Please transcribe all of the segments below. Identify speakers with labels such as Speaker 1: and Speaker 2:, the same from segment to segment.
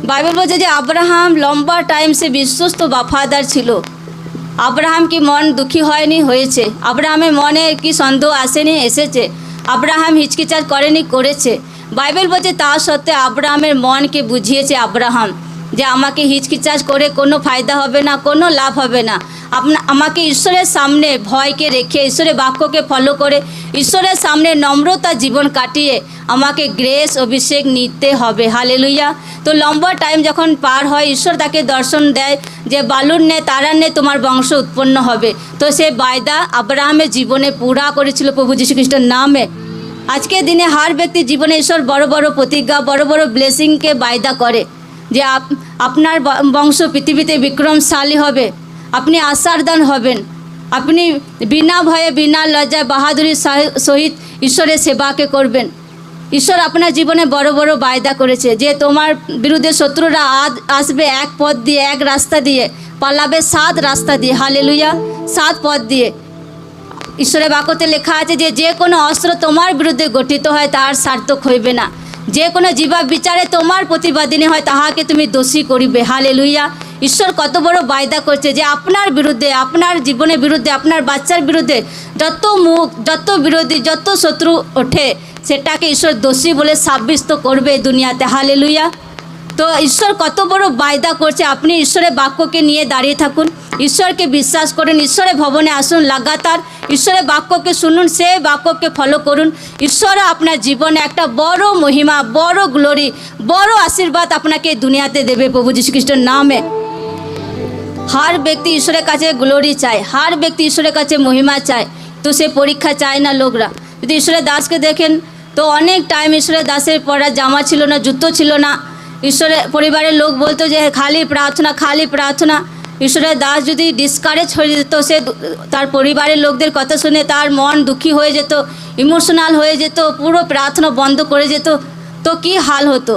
Speaker 1: Bible বলছে যে Abraham লম্বা টাইম সে বিশ্বস্ত ওয়াফাদার ছিল। আব্রাহাম কি মন দুঃখী হয়নি? হয়েছে। আব্রাহামের মনে কি সন্দেহ আসেনি? এসেছে। আব্রাহাম হিচকিচার করেনি? করেছে। বাইবেল বলছে তা সত্ত্বে আব্রাহামের মনকে বুঝিয়েছে আব্রাহাম যে আমাকে হিচকিচার করে কোনো ফায়দা হবে না, কোনো লাভ হবে না। আমাকে ঈশ্বরের সামনে ভয়কে রেখে, ঈশ্বরের বাক্যকে ফলো করে, ঈশ্বরের সামনে নম্রতা জীবন কাটিয়ে আমাকে গ্রেস অভিষেক নিতে হবে। হালেলুয়া। তো লম্বা টাইম যখন পার হয়, ঈশ্বর তাকে দর্শন দেয় যে বালুর নে তারার নে তোমার বংশ উৎপন্ন হবে। তো সে বায়দা আব্রাহামের জীবনে পুরা করেছিল প্রভু যীশু খ্রিস্টের নামে। আজকের দিনে হার ব্যক্তির জীবনে ঈশ্বর বড় বড় প্রতিজ্ঞা, বড় বড় ব্লেসিংকে বায়দা করে যে আপনার বংশ পৃথিবীতে বিক্রমশালী হবে, আপনি আশারদান হবেন, আপনি বিনা ভয়ে বিনা লজ্জায় বাহাদুরির সহিত ঈশ্বরের সেবাকে করবেন। ঈশ্বর আপনার জীবনে বড় বড় বায়দা করেছে যে তোমার বিরুদ্ধে শত্রুরা আসবে এক পথ দিয়ে, এক রাস্তা দিয়ে, পালাবে 7 রাস্তা দিয়ে। হালেলুয়া। 7 পথ দিয়ে। ঈশ্বরের বাক্যতে লেখা আছে যে যে কোনো অস্ত্র তোমার বিরুদ্ধে গঠিত হয় তাহার সার্থক হইবে না, যে কোনো জীবা বিচারে তোমার প্রতিবাদিনী হয় তাহাকে তুমি দোষী করিবে। হালেলুয়া। ঈশ্বর কত বড় বায়দা করছে যে আপনার বিরুদ্ধে, আপনার জীবনের বিরুদ্ধে, আপনার বাচ্চার বিরুদ্ধে যত বিরোধী, যত শত্রু ওঠে সেটাকে ঈশ্বর দোষী বলে সাব্যস্ত করবে দুনিয়াতে। হালেলুয়া। তো ঈশ্বর কত বড় বায়দা করছে। আপনি ঈশ্বরের বাক্যকে নিয়ে দাঁড়িয়ে থাকুন, ঈশ্বরকে বিশ্বাস করুন, ঈশ্বরের ভবনে আসুন, লাগাতার ঈশ্বরের বাক্যকে শুনুন, সে বাক্যকে ফলো করুন। ঈশ্বর আপনার জীবনে একটা বড় মহিমা, বড় গ্লোরি, বড় আশীর্বাদ আপনাকে দুনিয়াতে দেবে প্রভু যীশু খ্রিস্টের নামে। হার ব্যক্তি ঈশ্বরের কাছে গ্লোরি চায়, হার ব্যক্তি ঈশ্বরের কাছে মহিমা চায়। তো সে পরীক্ষা চায় না লোকরা। যদি ঈশ্বরের দাসকে দেখেন তো অনেক টাইম ঈশ্বরের দাসের পরা জামা ছিল না, জুতো ছিল না। ঈশ্বরের পরিবারের লোক বলতো যে খালি প্রার্থনা, খালি প্রার্থনা। ঈশ্বরের দাস যদি ডিসকারেজ হয়ে যেত, সে তার পরিবারের লোকদের কথা শুনে তার মন দুঃখী হয়ে যেত, ইমোশনাল হয়ে যেত, পুরো প্রার্থনা বন্ধ করে যেত, তো কি হাল হতো?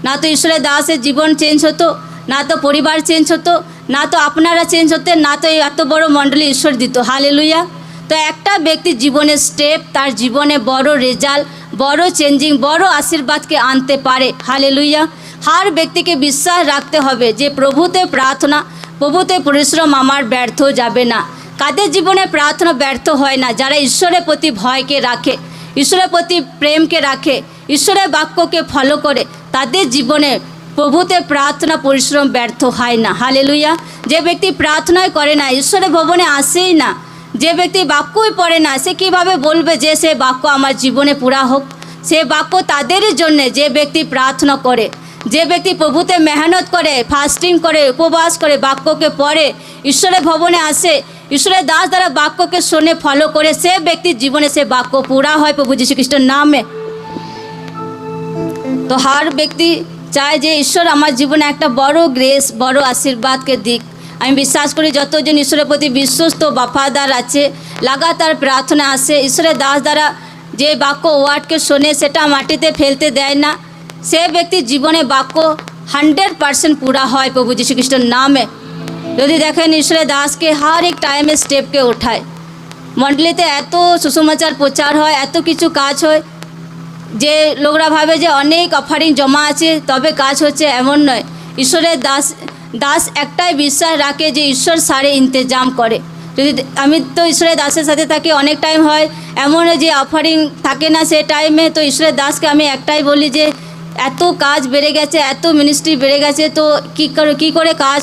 Speaker 1: না তো ঈশ্বরের দাসের জীবন চেঞ্জ হতো, না তো পরিবার চেঞ্জ হতো, না তো আপনারা চেঞ্জ হতেন, না তো এই এত বড় মণ্ডলী ঈশ্বর দিত। হালেলুয়া। তো একটা ব্যক্তির জীবনের স্টেপ তার জীবনে বড় রেজাল্ট, বড় চেঞ্জিং, বড় আশীর্বাদকে আনতে পারে। হালেলুয়া। হার ব্যক্তিকে বিশ্বাস রাখতে হবে যে প্রভুতে প্রার্থনা, প্রভুতে পরিশ্রম আমার ব্যর্থ যাবে না। কাদের জীবনে প্রার্থনা ব্যর্থ হয় না? যারা ঈশ্বরের প্রতি ভয়কে রাখে, ঈশ্বরের প্রতি প্রেমকে রাখে, ঈশ্বরের বাক্যকে ফলো করে, তাদের জীবনে প্রভুতে প্রার্থনা পরিশ্রম ব্যর্থ হয় না। হালেলুয়া। যে ব্যক্তি প্রার্থনাই করে না, ঈশ্বরের ভবনে আসেই না, যে ব্যক্তি বাক্যই পড়ে না, সে কীভাবে বলবে যে সে বাক্য আমার জীবনে পুরা হোক? সে বাক্য তাদেরই জন্যে যে ব্যক্তি প্রার্থনা করে, যে ব্যক্তি প্রভুতে মেহনত করে, ফাস্টিং করে, উপবাস করে, বাক্যকে পড়ে, ঈশ্বরের ভবনে আসে, ঈশ্বরের দাস দ্বারা বাক্যকে শোনে, ফলো করে, সে ব্যক্তির জীবনে সে বাক্য পুরা হয় প্রভু যীশু খ্রিস্টের নামে। তো হার ব্যক্তি চায় যে ঈশ্বর আমার জীবনে একটা বড় গ্রেস, বড় আশীর্বাদকে দিক। আমি বিশ্বাস করি যতজন ঈশ্বরের প্রতি বিশ্বস্ত ওয়াফাদার আছে, লাগাতার প্রার্থনা আসে, ঈশ্বরের দাস দ্বারা যে বাক্য ওয়ার্ডকে শোনে সেটা মাটিতে ফেলতে দেয় না, সে ব্যক্তির জীবনে বাক্য 100% পুরা হয় প্রভু যীশু খ্রিস্টের নামে। যদি দেখেন ঈশ্বরের দাসকে হর এক টাইমে স্টেপকে ওঠায়, মণ্ডলীতে এত সুসমাচার প্রচার হয়, এত কিছু কাজ হয় যে লোকরা ভাবে যে অনেক অফারিং জমা আছে তবে কাজ হচ্ছে, এমন নয়। ঈশ্বরের দাস একটাই বিশ্বাস রাখে যে ঈশ্বর সারে ইন্তজাম করে। যদি আমি তো ঈশ্বরের দাসের সাথে থাকি, অনেক টাইম হয় এমন যে অফারিং থাকে না সে টাইমে, তো ঈশ্বরের দাসকে আমি একটাই বলি যে এত কাজ বেড়ে গেছে, এত মিনিস্ট্রি বেড়ে গেছে, তো কী করে কাজ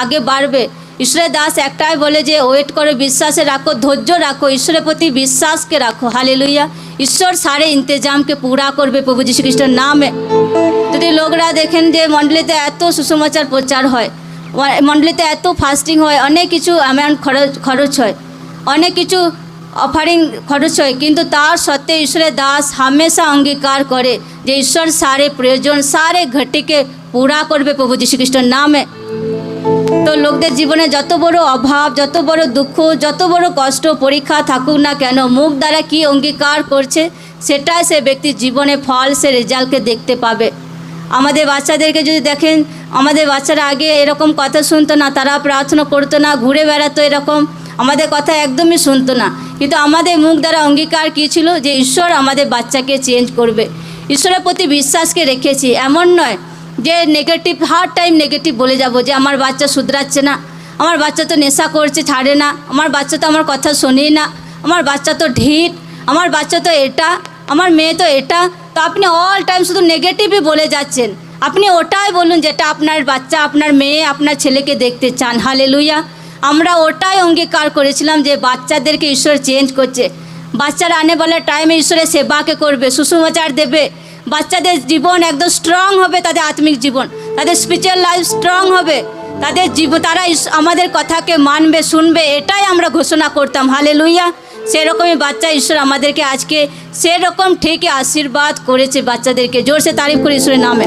Speaker 1: আগে বাড়বে? ঈশ্বরের দাস একটাই বলে যে ওয়েট করে, বিশ্বাসে রাখো, ধৈর্য রাখো, ঈশ্বরের প্রতি বিশ্বাসকে রাখো। হালেলুয়া। ঈশ্বর সারে ইন্তজামকে পুরা করবে প্রভু যীশু খ্রিস্টের নামে। যদি লোকরা দেখেন যে মণ্ডলীতে এত সুসমাচার প্রচার হয়, মণ্ডলীতে এত ফাস্টিং হয়, অনেক কিছু অ্যামাউন্ট খরচ হয়, অনেক কিছু অফারিং খরচ হয়, কিন্তু তার সত্ত্বে ঈশ্বরের দাস হামেশা অঙ্গীকার করে যে ঈশ্বর সারে প্রয়োজন, সারে ঘটিকে পুরা করবে প্রভু যীশু খ্রিস্টের নামে। তো লোকদের জীবনে যত বড় অভাব, যত বড় দুঃখ, যত বড় কষ্ট, পরীক্ষা থাকুক না কেন, মুখ দ্বারা কি অঙ্গীকার করছে সেটাই সে ব্যক্তির জীবনে ফল, সে রেজাল্টকে দেখতে পাবে। আমাদের বাচ্চাদেরকে যদি দেখেন, আমাদের বাচ্চারা আগে এরকম কথা শুনতো না, তারা প্রার্থনা করতো না, ঘুরে বেড়াতো, এরকম আমাদের কথা একদমই শুনতো না, কিন্তু আমাদের মুখ দ্বারা অঙ্গীকার কী ছিল যে ঈশ্বর আমাদের বাচ্চাকে চেঞ্জ করবে। ঈশ্বরের প্রতি বিশ্বাসকে রেখেছি, এমন নয় যে নেগেটিভ হার টাইম নেগেটিভ বলে যাব যে আমার বাচ্চা শুধরাচ্ছে না, আমার বাচ্চা তো নেশা করছে ছাড়ে না, আমার বাচ্চা তো আমার কথা শোনেই না, আমার বাচ্চা তো ঢিট, আমার বাচ্চা তো এটা, আমার মেয়ে তো এটা। তো আপনি অল টাইম শুধু নেগেটিভই বলে যাচ্ছেন। আপনি ওটাই বলুন যেটা আপনার বাচ্চা, আপনার মেয়ে, আপনার ছেলেকে দেখতে চান। হালেলুয়া। আমরা ওটাই অঙ্গীকার করেছিলাম যে বাচ্চাদেরকে ঈশ্বর চেঞ্জ করছে। বাচ্চারা আনেওয়ালা টাইমে ঈশ্বরের সেবাকে করবে, সুসমাচার দেবে, বাচ্চাদের জীবন একদম স্ট্রং হবে, তাদের আত্মিক জীবন, তাদের স্পিরিচুয়াল লাইফ স্ট্রং হবে, তাদের জীবন তারা আমাদের কথাকে মানবে, শুনবে, এটাই আমরা ঘোষণা করতাম। হালেলুয়া। সেরকমই বাচ্চা ঈশ্বর আমাদেরকে আজকে সেরকম ঠিকই আশীর্বাদ করেছে বাচ্চাদেরকে। জোরসে তারিফ করে ঈশ্বরের নামে।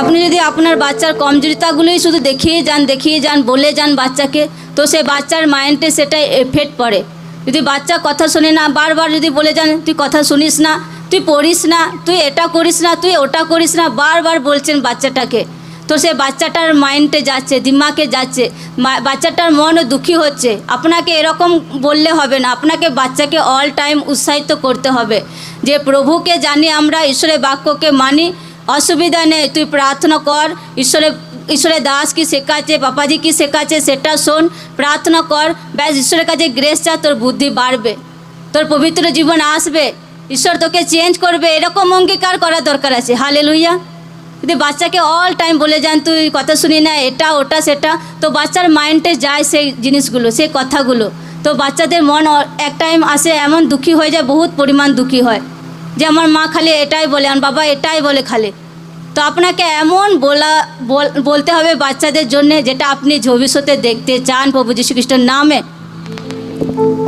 Speaker 1: আপনি যদি আপনার বাচ্চার কমজোরিতাগুলোই শুধু দেখিয়ে যান বলে যান বাচ্চাকে, তো সে বাচ্চার মাইন্ডে সেটা এফেক্ট পড়ে। যদি বাচ্চা কথা শোনে না, বারবার যদি বলে যান তুই কথা শুনিস না, তুই পড়িস না, তুই এটা করিস না, তুই ওটা করিস না, বারবার বলছেন বাচ্চাটাকে, তো সে বাচ্চাটার মাইন্ডে যাচ্ছে, দিমাগে যাচ্ছে, বাচ্চাটার মনও দুঃখী হচ্ছে। আপনাকে এরকম বললে হবে না, আপনাকে বাচ্চাকে অল টাইম উৎসাহিত করতে হবে যে প্রভুকে জানি আমরা, ঈশ্বরের বাক্যকে মানি, অসুবিধা নেই, তুই প্রার্থনা কর, ঈশ্বরের দাস কি শেখাচ্ছে, পাপাজি কি শেখাচ্ছে সেটা শোন, প্রার্থনা কর, ব্যাস ঈশ্বরের কাছে গ্রেস চা, তোর বুদ্ধি বাড়বে, তোর পবিত্র জীবন আসবে, ঈশ্বর তোকে চেঞ্জ করবে। এরকম অঙ্গীকার করা দরকার আছে। হালেলুয়া। যদি বাচ্চাকে অল টাইম বলে যান তুই কথা শুনি না, এটা ওটা সেটা, তো বাচ্চার মাইন্ডে যায় সেই জিনিসগুলো, সেই কথাগুলো, তো বাচ্চাদের মন এক টাইম আসে এমন দুঃখী হয়ে যায়, বহুত পরিমাণ দুঃখী হয় যে আমার মা খালি এটাই বলে, আমার বাবা এটাই বলে খালি। তো আপনাকে এমন বলতে হবে বাচ্চাদের জন্যে যেটা আপনি ভবিষ্যতে দেখতে চান প্রভু যীশু খ্রিস্টের নামে।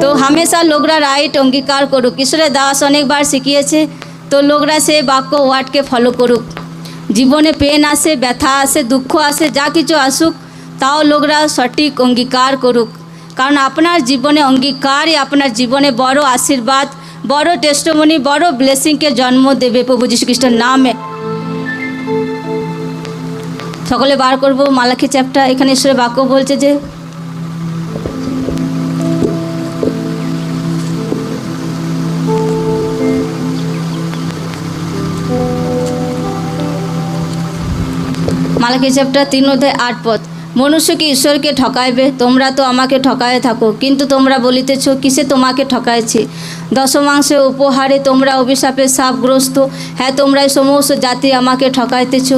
Speaker 1: তো হামেশা লোকরা রাইট অঙ্গীকার করুক। ঈশ্বরের দাস অনেকবার শিখিয়েছে, তো লোকরা সে বাক্য ওয়ার্ডকে ফলো করুক। জীবনে পেন আসে, ব্যথা আসে, দুঃখ আসে, যা কিছু আসুক, তাও লোকরা সঠিক অঙ্গীকার করুক, কারণ আপনার জীবনে অঙ্গীকারই আপনার জীবনে বড় আশীর্বাদ, বড় টেস্টিমনি, বড় ব্লেসিংকে জন্ম দেবে প্রভু যীশু খ্রিস্টের নামে। সকলে বার করব মালাকি চ্যাপ্টার। এখানে ঈশ্বরের বাক্য বলছে যে মালাকি চ্যাপ্টার 3:8 মনুষ্য কি ঈশ্বরকে ঠকাইবে? তোমরা তো আমাকে ঠকায়ে থাকো, কিন্তু তোমরা বলিতেছ কিসে তোমাকে ঠকাইছি? দশমাংশে উপহারে তোমরা অভিশাপে সাপগ্রস্ত। হ্যাঁ, তোমরা সমস্ত জাতি আমাকে ঠকাইতেছ।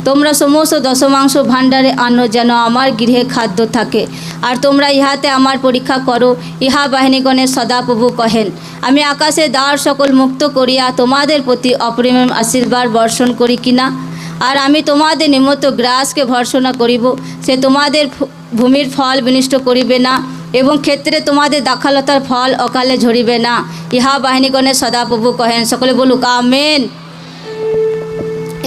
Speaker 1: তোমরা সমস্ত দশমাংশ ভাণ্ডারে আনো, যেন আমার গৃহে খাদ্য থাকে। আর তোমরা ইহাতে আমার পরীক্ষা করো, ইহা বাহিনীগণের সদাপ্রভু কহেন। আমি আকাশে দ্বার সকল মুক্ত করিয়া তোমাদের প্রতি অপরিমেয় আশীর্বাদ বর্ষণ করি কিনা? আর আমি তোমাদের নিমিত্ত গ্রাসকে ভর্ষণা করিব, সে তোমাদের ভূমির ফল বিনষ্ট করিবে না, এবং ক্ষেত্রে তোমাদের দাখালতার ফল অকালে ঝরিবে না। ইহা বাহিনীগণের সদাপ্রভু কহেন। সকলে বলুক আমেন।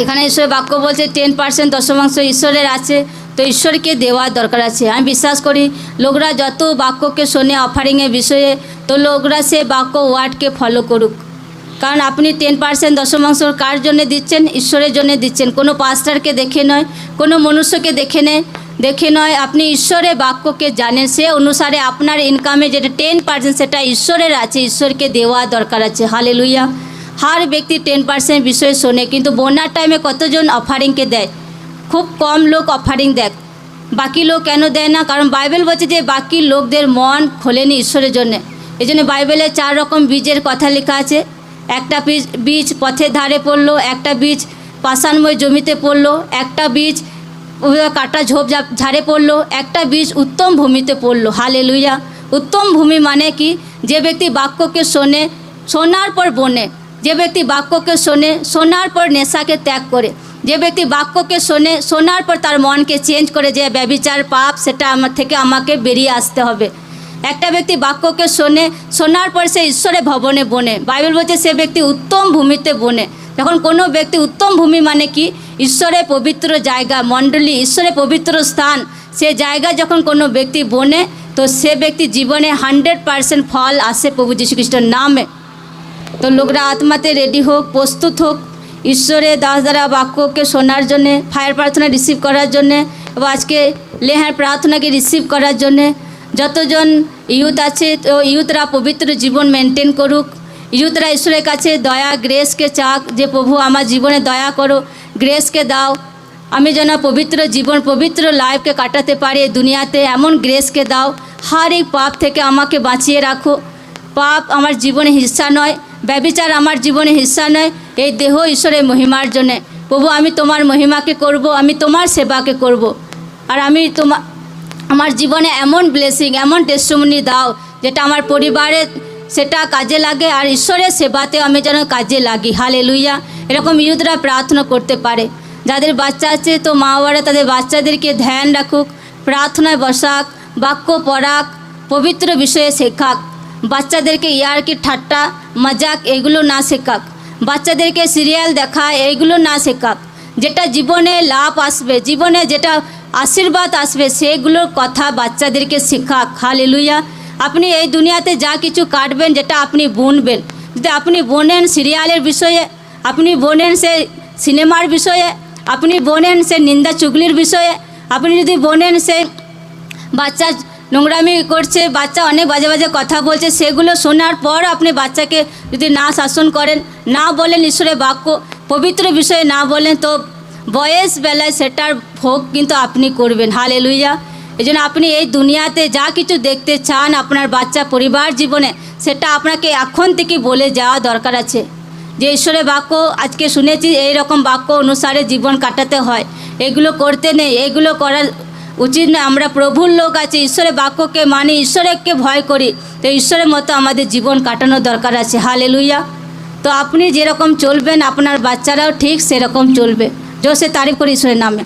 Speaker 1: এখানে ঈশ্বরের বাক্য বলছে 10% দশমাংশ ঈশ্বরের আছে, তো ঈশ্বরকে দেওয়ার দরকার আছে। আমি বিশ্বাস করি লোকরা যত বাক্যকে শোনে অফারিংয়ের বিষয়ে, তো লোকরা সে বাক্য ওয়ার্ডকে ফলো করুক, কারণ আপনি 10% দশমাংশ কার জন্য দিচ্ছেন? ঈশ্বরের জন্য দিচ্ছেন। কোনো পাস্টারকে দেখে নয়, কোনো মনুষ্যকে দেখে নয়, আপনি ঈশ্বরের বাক্যকে জানেন, সে অনুসারে আপনার ইনকামে যেটা 10% সেটা ঈশ্বরের আছে, ঈশ্বরকে দেওয়া দরকার আছে। হালেলুয়া। হার ব্যক্তি 10% বিষয়ে শোনে, কিন্তু বন্যার টাইমে কতজন অফারিংকে দেয়? খুব কম লোক অফারিং দেয়। বাকি লোক কেন দেয় না? কারণ বাইবেল বলছে যে বাকি লোকদের মন খোলেনি ঈশ্বরের জন্যে। এই জন্য বাইবেলে 4 রকম বীজের কথা লেখা আছে। একটা বীজ পথের ধারে পড়লো, একটা বীজ পাষাণময় জমিতে পড়লো, একটা বীজ কাটা ঝোপ ঝাড়ে পড়লো, একটা বীজ উত্তম ভূমিতে পড়লো। হালেলুয়া। উত্তম ভূমি মানে কি? যে ব্যক্তি বাক্যকে শোনে, শোনার পর বনে, যে ব্যক্তি বাক্যকে শোনে, শোনার পর নেশাকে ত্যাগ করে, যে ব্যক্তি বাক্যকে শোনে, শোনার পর তার মনকে চেঞ্জ করে, যে ব্যভিচার পাপ সেটা আমার থেকে আমাকে বেরিয়ে আসতে হবে। একটা ব্যক্তি বাক্যকে শোনে, শোনার পর সে ঈশ্বরের ভবনে বনে। বাইবেল বলছে সে ব্যক্তি উত্তম ভূমিতে বনে। যখন কোনো ব্যক্তি উত্তম ভূমি মানে কি? ঈশ্বরের পবিত্র জায়গা, মণ্ডলী, ঈশ্বরের পবিত্র স্থান, সে জায়গা যখন কোনো ব্যক্তি বনে, তো সে ব্যক্তি জীবনে 100% ফল আসে প্রভু যীশু খ্রিস্টের নামে। তো লোকরা আত্মাতে রেডি হোক, প্রস্তুত হোক ঈশ্বরের দাস দ্বারা বাক্যকে শোনার জন্যে, ফায়ার প্রার্থনা রিসিভ করার জন্যে, এবং আজকে লেহার প্রার্থনাকে রিসিভ করার জন্যে। যতজন ইউথ আছে, তো ইউথরা পবিত্র জীবন মেনটেন করুক। ইউথরা ঈশ্বরের কাছে দয়া গ্রেসকে চাক, যে প্রভু আমার জীবনে দয়া করো, গ্রেসকে দাও, আমি যেন পবিত্র জীবন পবিত্র লাইফকে কাটাতে পারি এই দুনিয়াতে, এমন গ্রেসকে দাও। হর এক পাপ থেকে আমাকে বাঁচিয়ে রাখো। পাপ আমার জীবনে হিস্সা নয়, ব্যভিচার আমার জীবনে হিস্সা নয়। এই দেহ ঈশ্বরের মহিমার জন্যে প্রভু আমি তোমার মহিমাকে করব, আমি তোমার সেবাকে করব। আর আমি আমার জীবনে এমন ব্লেসিং, এমন টেস্টিমনি দাও যেটা আমার পরিবারে সেটা কাজে লাগে, আর ঈশ্বরের সেবাতেও আমি যেন কাজে লাগি। হালেলুয়া। এরকম ইউথরা প্রার্থনা করতে পারে। যাদের বাচ্চা আছে তো মা বাবারা তাদের বাচ্চাদেরকে ধ্যান রাখুক, প্রার্থনায় বসাক, বাক্য পড়াক, পবিত্র বিষয়ে শেখাক। বাচ্চাদেরকে ইয়ার্কি ঠাট্টা মজাক এগুলো না শেখাক, বাচ্চাদেরকে সিরিয়াল দেখা এইগুলো না শেখাক। যেটা জীবনে লাভ আসবে, জীবনে যেটা আশীর্বাদ আসবে সেগুলোর কথা বাচ্চাদেরকে শেখাক। হালেলুয়া। আপনি এই দুনিয়াতে যা কিছু কাটবেন, যেটা আপনি বুনবেন, যদি আপনি বোনেন সিরিয়ালের বিষয়ে, আপনি বোনেন সে সিনেমার বিষয়ে, আপনি বোনেন সে নিন্দা চুগলির বিষয়ে, আপনি যদি বোনেন সে বাচ্চা নোংরামি করছে, বাচ্চা অনেক বাজে বাজে কথা বলছে, সেগুলো শোনার পর আপনি বাচ্চাকে যদি না শাসন করেন, না বলেন ঈশ্বরের বাক্য পবিত্র বিষয়ে না বলেন, তো বয়স বেলায় সেটার ভোগ কিন্তু আপনি করবেন। হালেলুয়া। এই জন্য আপনি এই দুনিয়াতে যা কিছু দেখতে চান আপনার বাচ্চা পরিবার জীবনে, সেটা আপনাকে এখন থেকে বলে যাওয়া দরকার আছে। যে ঈশ্বরের বাক্য আজকে শুনেছি, এই রকম বাক্য অনুসারে জীবন কাটাতে হয়, এগুলো করতে নেই, এগুলো করার উচিত নয়। আমরা প্রভুর লোক আছে, ঈশ্বরের বাক্যকে মানি, ঈশ্বরকে ভয় করি, তো ঈশ্বরের মতো আমাদের জীবন কাটানোর দরকার আছে। হালেলুয়া। তো আপনি যেরকম চলবেন আপনার বাচ্চারাও ঠিক সেরকম চলবে। জোরসে তারিফ করি ঈশ্বরের নামে।